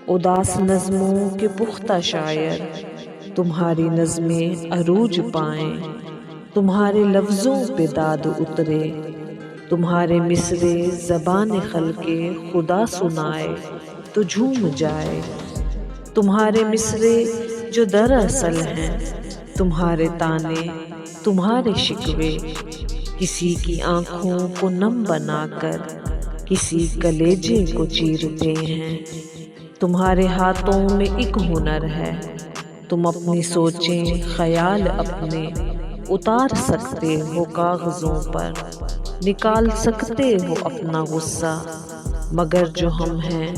اداس نظموں کے پختہ شاعر تمہاری نظمیں عروج پائیں، تمہارے لفظوں پہ داد اترے، تمہارے مصرے زبان خلق خدا سنائے تو جھوم جائے۔ تمہارے مصرے جو دراصل ہیں تمہارے طعنے، تمہارے شکوے، کسی کی آنکھوں کو نم بنا کر کسی کلیجے کو چیرتے ہیں۔ تمہارے ہاتھوں میں ایک ہنر ہے، تم اپنی سوچیں خیال اپنے اتار سکتے ہو کاغذوں پر، نکال سکتے ہو اپنا غصہ، مگر جو ہم ہیں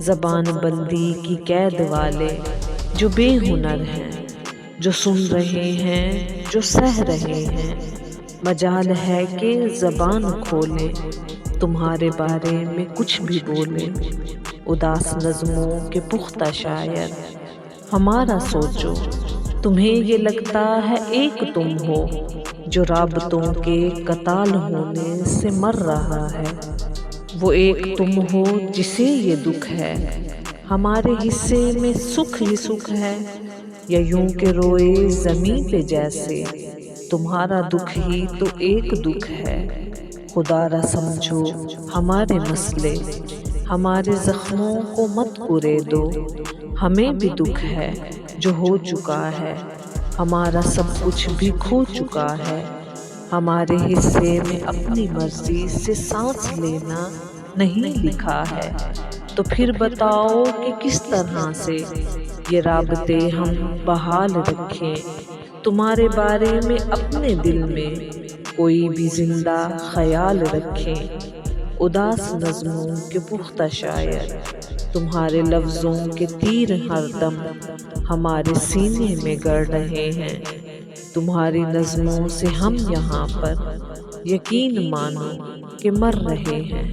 زبان بندی کی قید والے، جو بے ہنر ہیں، جو سن رہے ہیں، جو سہ رہے ہیں، مجال ہے کہ زبان کھولیں، تمہارے بارے میں کچھ بھی بولیں۔ اداس نظموں کے پختہ شاعر ہمارا سوچو، تمہیں یہ لگتا ہے ایک تم ہو جو رابطوں کے قتال ہونے سے مر رہا ہے، وہ ایک تم ہو جسے یہ دکھ ہے ہمارے حصے میں سکھ ہی سکھ ہے، یا یوں کہ روئے زمیں پہ جیسے تمہارا دکھ ہی تو ایک دکھ ہے۔ خدا را سمجھو ہمارے مسئلے، ہمارے زخموں کو مت کرے دو، ہمیں بھی دکھ ہے جو ہو چکا ہے، ہمارا سب کچھ بھی کھو چکا ہے، ہمارے حصے میں اپنی مرضی سے سانس لینا نہیں لکھا ہے، تو پھر بتاؤ کہ کس طرح سے یہ رابطے ہم بحال رکھیں، تمہارے بارے میں اپنے دل میں کوئی بھی زندہ خیال رکھیں۔ اداس نظموں کے پختہ شاعر تمہارے لفظوں کے تیر ہر دم ہمارے سینے میں گڑ رہے ہیں، تمہاری نظموں سے ہم یہاں پر یقین مانو کہ مر رہے ہیں۔